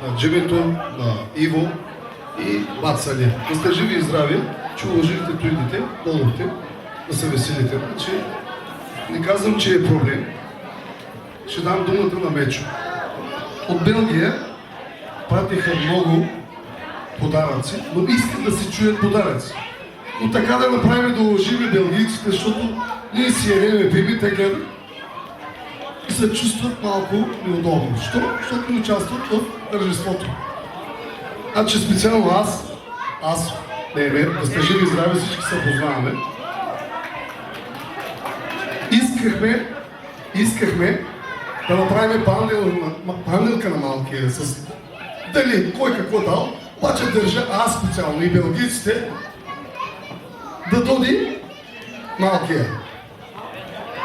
на Джимито, на Иво и Бацали. Да сте живи и здрави, че уважите дойдете, дългите, да се веселите. Значи, не казвам, че е проблем. Ще дам думата на Мечо. От Белгия пратиха много подаръци, но искат да се чуят подаръци. Но така да направим да уважим белгийците, защото ние си едеме пиби, те гледат и се чувстват малко неудобно. Защото не участват в тържеството. Значи специално да сте живи и здрави, всички се познаваме. Искахме да направим панелка на малкия с дали кой какво дал, обаче държа аз специално и белгийците да доди малкия.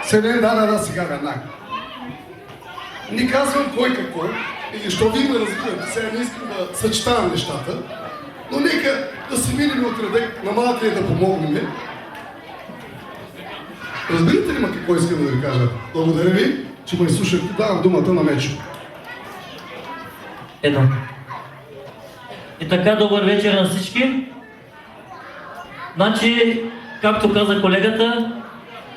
Седен, да, сега веднага. Не казвам кой какво, или що ви ме разбирате, сега не искам да съчетавам нещата, но нека да се минем от редек на малкия да помогнем. Разбирате ли ма какво искам да ви кажа? Благодаря ви, че ме изслушахте. Давам думата на Мечо. Едно. И така, добър вечер на всички. Значи, както каза колегата,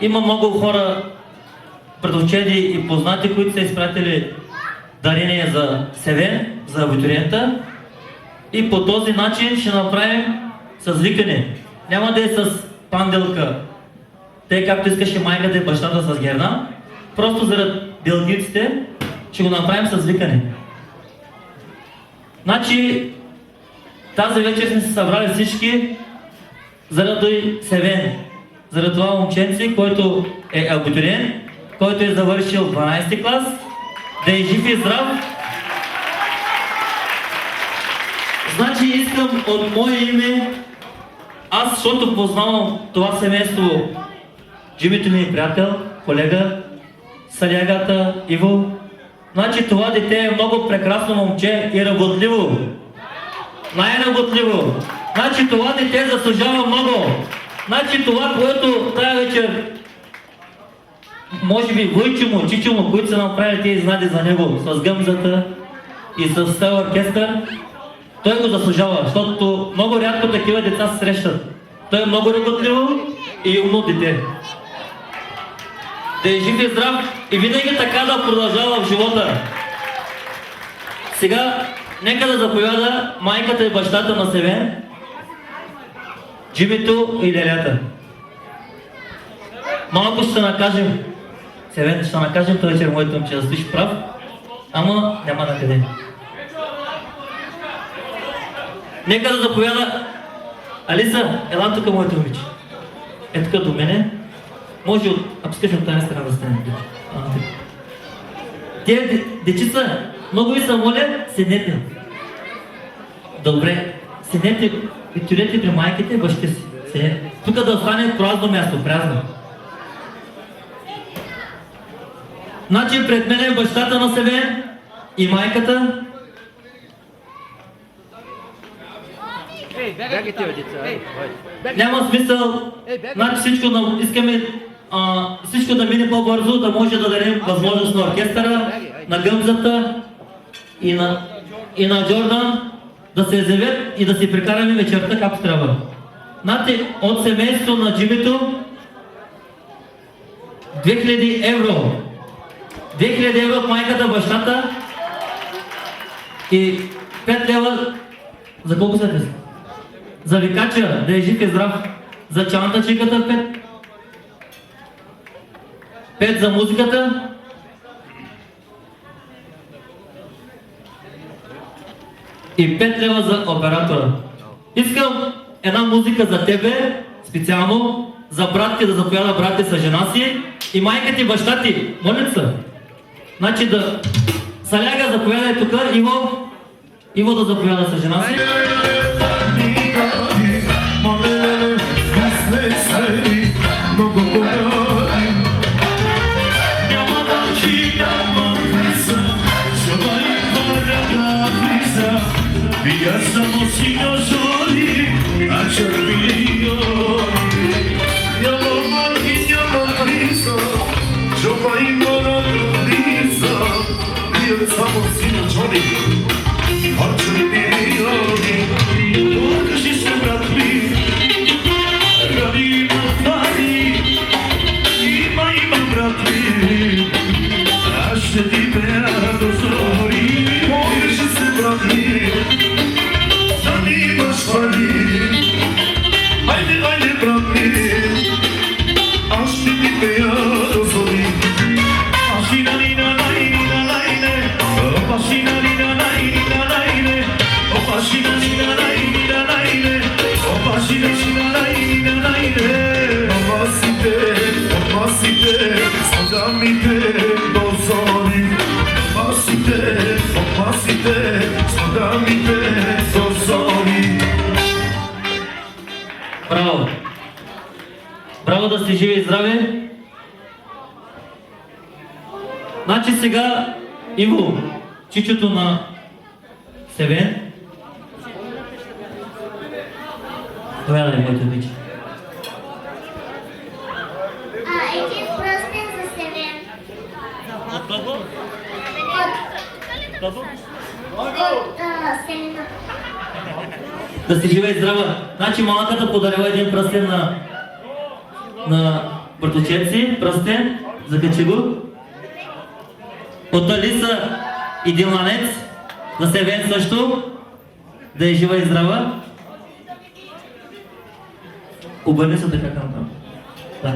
има много хора, предучени и познати, които са изпратили дарение за Севен, за абитуриента. И по този начин ще направим с викане. Няма да е с панделка, тъй както искаше майката и бащата с герна. Просто заради белгийците ще го направим с викане. Значи, тази вечер сме се събрали всички заради Севен, заради това момченце, който е абитуриент, който е завършил 12 клас, да е жив и здрав. Значи искам от мое име, аз, защото познавам това семейство, Джимито ми е приятел, колега, салягата, Иво. Значи това дете е много прекрасно момче и работливо. Най-работливо. Значи това дете заслужава много. Значи това, което тая вечер, може би Войчо му, Чичо му, които са направили тези знади за него, с гъмзата и с цел оркестър, той го заслужава, защото много рядко такива деца се срещат. Той е много работливо и умно дете. Да е жив и здрав и винаги така да продължава в живота. Сега, нека да заповяда майката и бащата на Севен, Джимито и Лелята. Малко ще накажем, Севен, ще накажем този вечер моето момче да стоиш прав, ама няма на къде. Нека да заповяда Алиса, ела тук моето момиче. Е тук до мене. Може ако искаш от тази страна да стане. Те дечица, много ви са моля, седнете. Добре, седнете и тюрете при майките и бащите си. Седнете. Тук да остане празно място, празно. Значи пред мен е бащата на Севен и майката. Бягайте, деца. Няма смисъл, значи всичко искаме всичко да мине по-бързо, да може да дадем възможност на оркестъра, на гъмзата и на Джордан да се изявят и да си прекараме вечерта както трябва. Знаете, от семейството на Джимито 2000 евро. 2000 евро от майката, бащата и 5 лева за колко са тези? За викача, да е жив и здрав. За чантачиката 5. 5 за музиката. И 5 лева за оператора. Искам една музика за тебе, специално, за братите, да заповяда братите с жена си и майка ти, баща ти. Моля се. Значи да... Саляга, заповядай тук, Иво да заповяда с жена си. Я само синьо зори, а червино. Я мамаркиса, жопа и мора трудица. Я само синьо зори, очи милиони, покажи се, брат ми, ради пари, има, брат ми, аз ще ти пея до зори, покажи се, брат ми, да имаш пари, айде, брат ми, аз ще ти пея до зори. Браво! Браво, да сте живи и здрави! Значи сега Иво, чичото на Севен. Довядай, моите обичи. Един пръстен за Севен. От кого? От Селена. Да си жива и здрава. Значи малката подарила един пръстен на братовчет си. Пръстен, закачи го. От Алиса и Диланец, за Севен също, да е жива и здрава. Обърни се така към там. Да.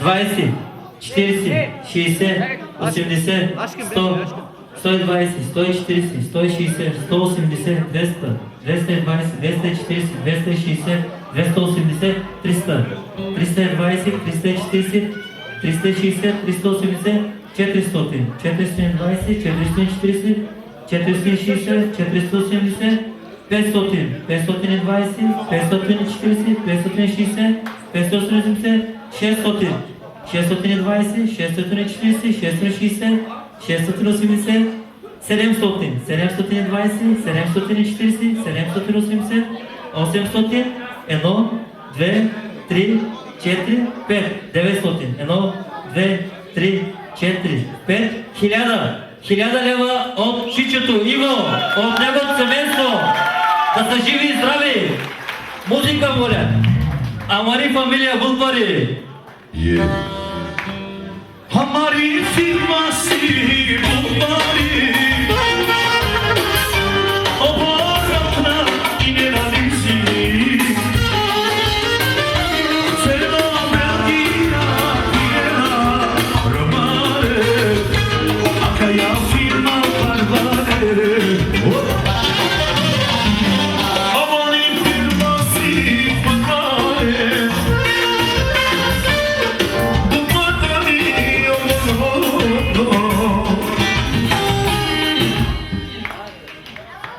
20, 40, 60, 80, 100, 120, 140, 160, 180, 200, 220, 240, 260, 280, 300, 320, 340, 360, 380, 400, 420, 440, 460, 480, 500, 520, 540, 560, 580, 600, 620, 640, 660, 680, 700, 720, 740, 780, 800, 1, 2, 3, 4, 5, 900, 1, 2, 3, 4, 5, 1000. 1000 лева от чичето Иво, от неговото семейство. Да са живи и здрави. Музика, моля. Амари фамилия Булбари. Амари фирма си Булбари, оборотна и ненависи.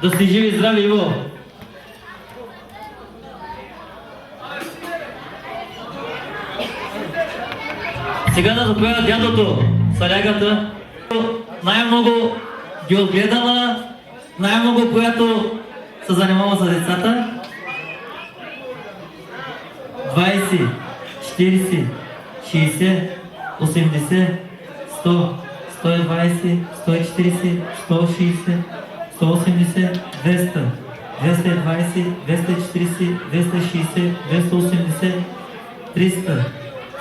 Да сте живи и здрави, Иво. Сега да заповяда дядото, салягата. Най-много ги отгледала, най-много която се занимава с децата. 20, 40, 60, 80, 100, 120, 140, 160, 180, 200, 220, 240, 260, 280, 300,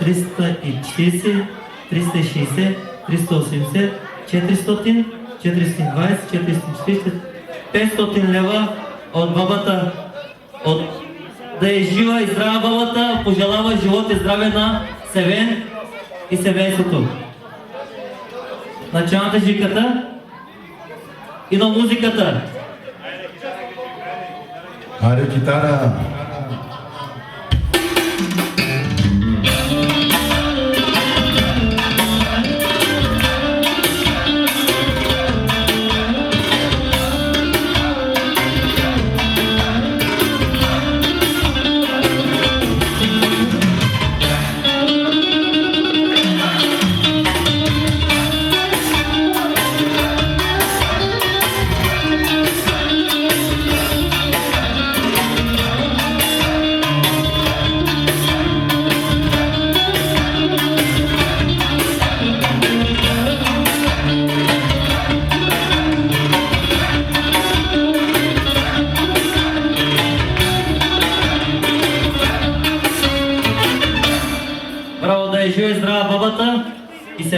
340, 360, 380, 400, 420, 440, 500 лева от бабата, да е жива и здрава бабата, пожелава живот и здраве на Севен и семейството. Началната жиката и на музиката. Аре, китара!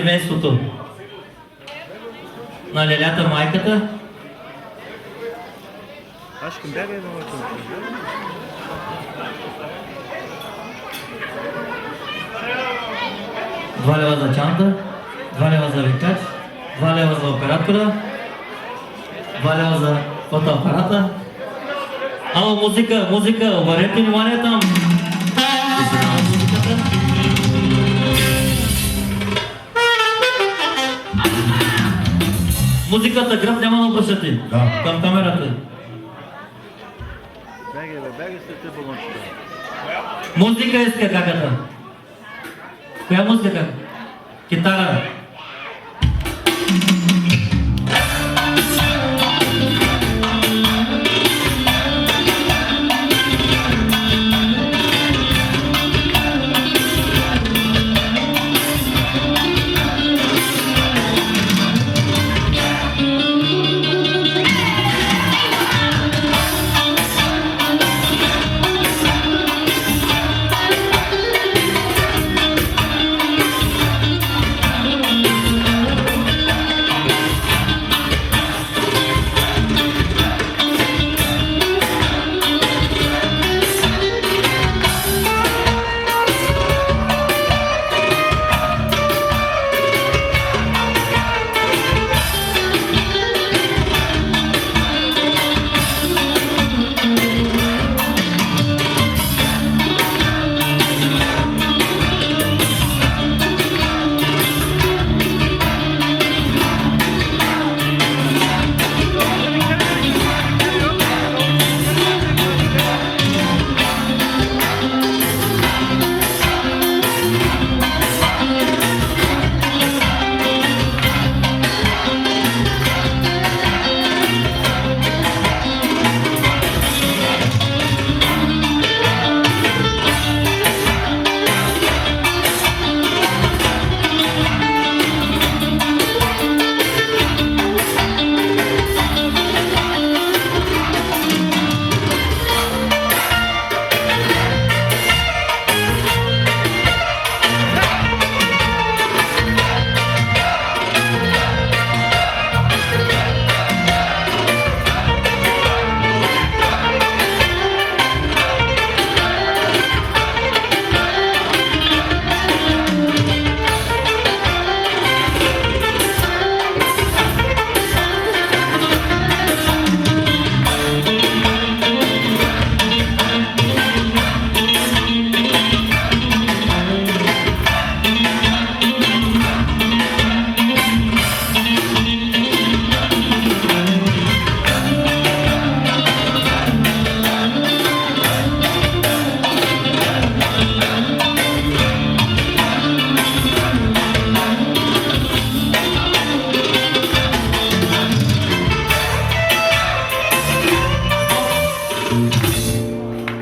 семейството на лелята майката. Aşkım bebe babacığım. 2 лева за чанта, 2 лева за викач, 2 лева за оператора, 2 лева за фотоапарата. Ало, музика, музика, обърнете внимание там. Тишина на музиката. Музиката, гръб няма да обръщате. Да. Към камерата. Bege ste pomoćite. Музика иска каката. Коя музика как? Китара.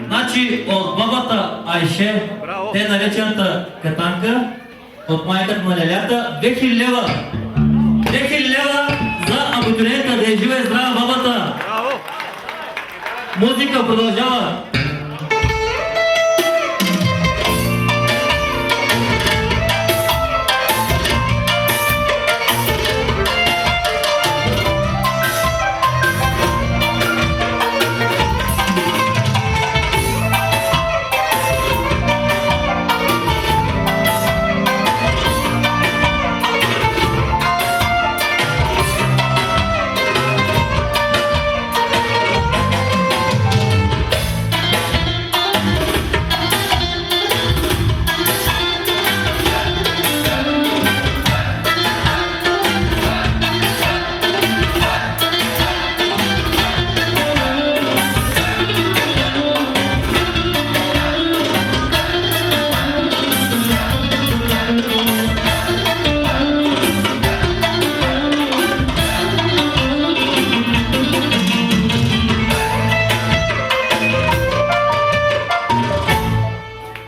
Значи от бабата Айше, Браво. те наречената катанка, от майката на лелята, 2000 лева. 2000 лева за абитуриента, да е жива и здрава бабата. Bravo. Музика продължава.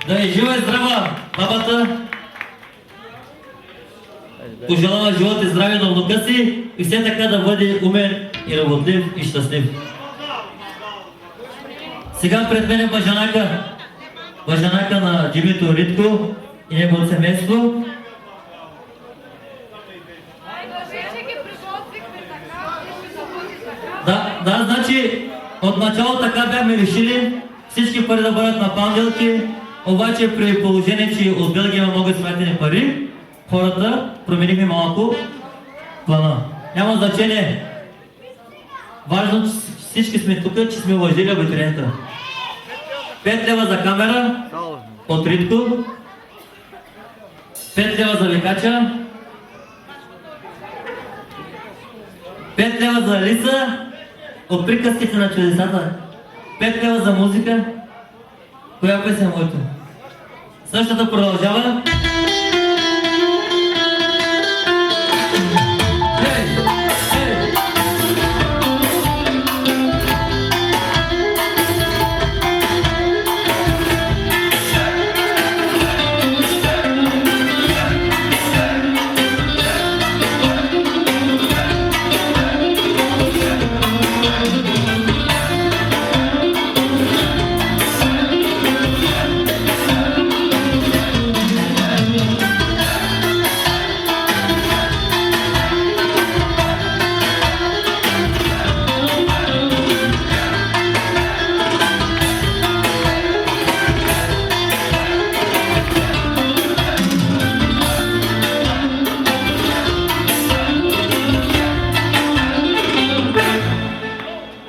Да е жива и здрава бабата. Пожелава живот и здраве на внука си и все така да бъде умен и работлив и щастлив. Сега пред мен е бажанака на Димитър Ритко и неговото семейство. Да, значи отначало така бяхме решили всички пари да бъдат на панделки, обаче при положение, че от Белгия има много изпратени пари, хората променихме малко плана. Няма значение. Важно, че всички сме тук, че сме уважили абитуриента. 5 лева за камера от Ритко, 5 лева за викача, 5 лева за Алиса от приказките на чудесата, 5 лева за музика. Коя песен е моето? Същата продължава.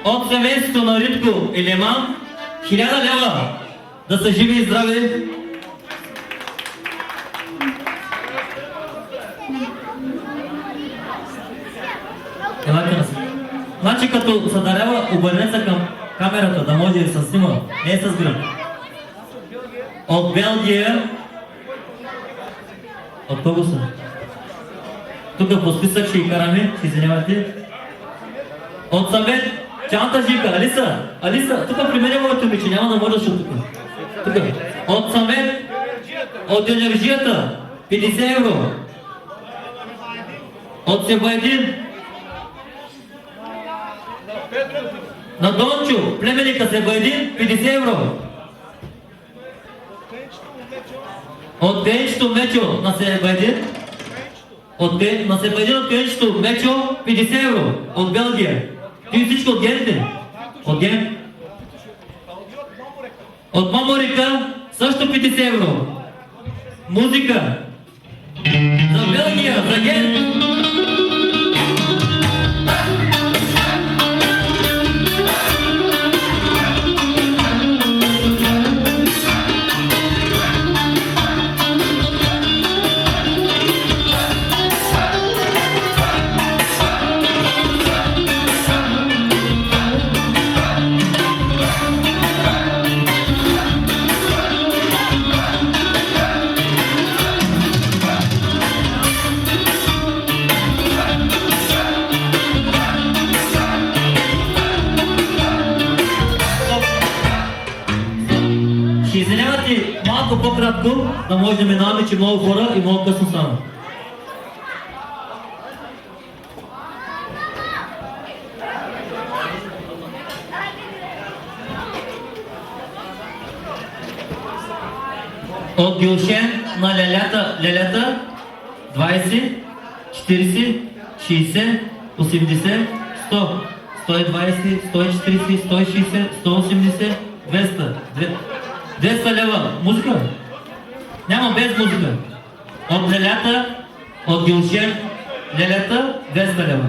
От семейството на Ритко и Леман 1000 лева. Да са живи и здрави. Елате на си. Значи като се дарява, обърне се към камерата, да може да се снима, не с гръб. От Белгия. От кого са? Тук по списък ще ги караме, ще извинявате. От съвет, чанта жика, Алиса, тук при мен е моето момиче, няма да може да шут тук. От съвет, от енергията, 50 евро. От Себайдин, на Дончо, племенника Себайдин, 50 евро. От Пенчето Мечо на Себайдин, на Себайдин от Пенчето Мечо, 50 евро. От Белгия. И всичко от гените. От ген. От Маморика също 50 евро. Музика. За Белгия, за ген. Малко по-кратко, да може да минаваме, че много хора и много късно стана. От Гюлшен на Лелята 20, 40, 60, 80, 100, 120, 140, 160, 180, 200, 200 лева. Музика? Няма без музика. От Лелята, от Гюлшен, Лелята, 200 лева.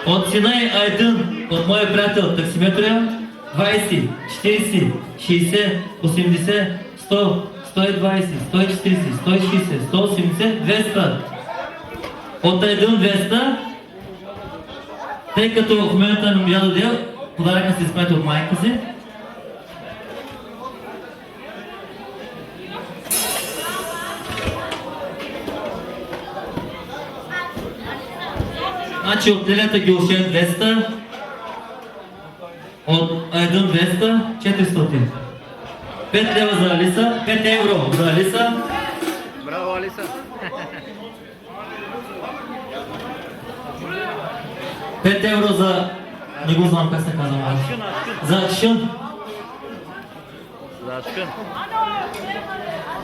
От Синай Айдън, от моя приятел таксиметрия, 20, 40, 60, 80, 100, 120, 140, 160, 180, 200. От Айдън 200, тъй като в момента не ми даде, подаръка се изпрати от майка си. Значи от Лелята Гюлшен 200, от Айдън 200, 400. 5 лева за Алиса, 5 евро за Алиса. Браво, Алиса! 5 евро за... Не го знам как се казва. За Ашкън. За Ашкън.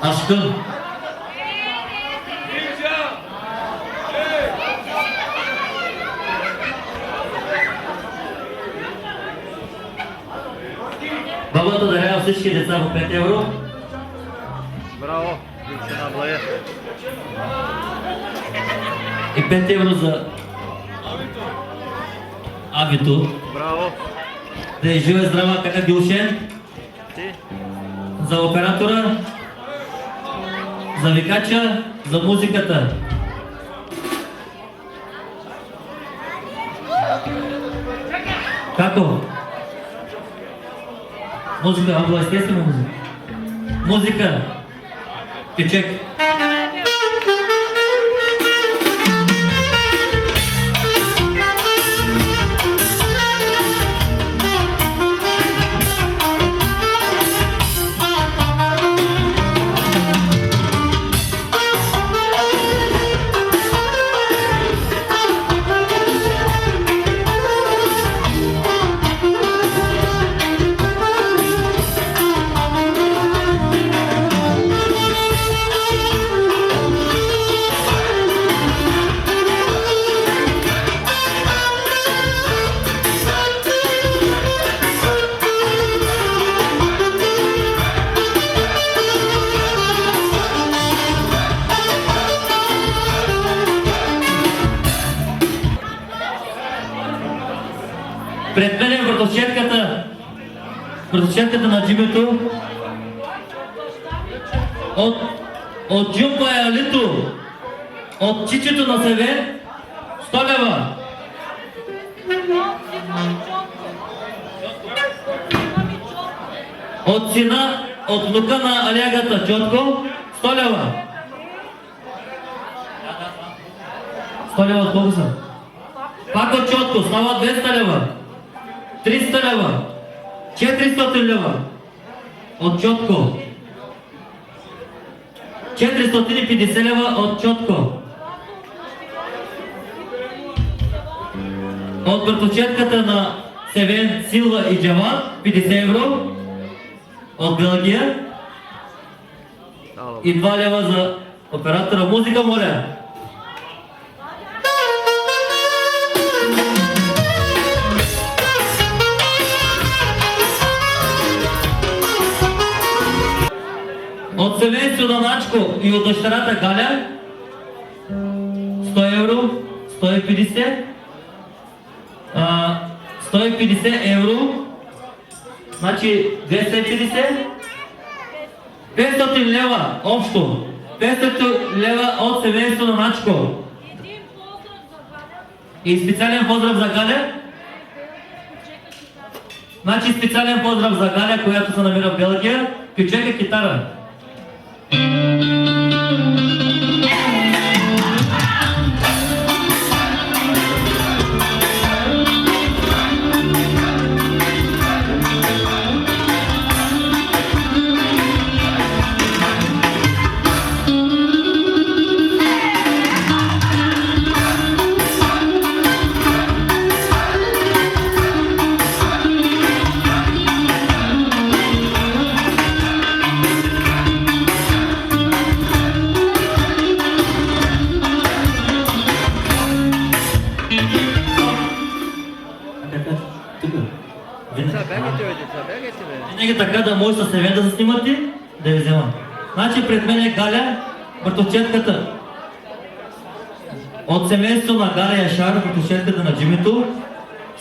Ашкън. Бабата дарява всички деца по 5 евро. Браво! Дівчина Блая. И 5 евро за Авито. Браво! Да е жива и здрава кака Гилшен. Ти? За оператора. За викача. За музиката. Како? Музика, абла естествена музика. Музика. Кючек. Пред мен е вратовчетката на джимето от Джумпа е Алито, от Чичето на Севен, 100 лева. От сина, от внука на Алягата Чотко, 100 лева. 100 лева от колко са? Пак от Чотко, става 200 лева. 300 лева, 400 лева от Чотко, 450 лева от Чотко, от братовчетката на Севен, Силва и Джаван, 50 евро, от Белгия и 2 лева за оператора. Музика, моля! От семейство на Начко и от дъщерята Галя 100 евро, 150, 150 евро, значи 250, 500 лева общо, 500 лева от семейство на Начко. И специален поздрав за Галя. Значи специален поздрав за Галя, която се намира в Белгия. Кючека китара. Винаги така да може със Севен да се снимате, да ви взема. Значи пред мен е Галя, братовчетката. От семейство на Галя Яшар, братовчетката на Джимито,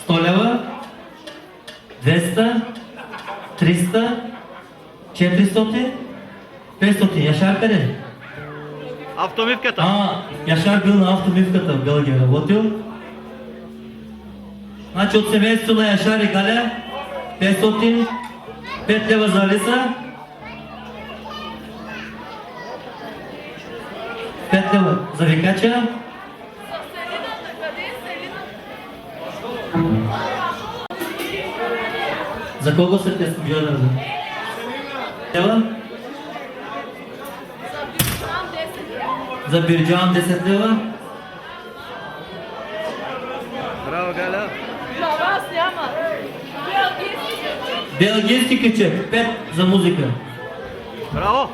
100 лева, 200, 300, 400, 500. Яшар къде? Автомивката. Яшар бил на автомивката в Белгия работил. Значи от семейство на Яшар и Галя, 500, 5 лева за Алиса, 5 лева за Викача, за колко са те бюджета? Лева? За Бирджан 10 лева. Браво, Галя. Аз няма. Белгийски кючек, 5 за музика. Браво!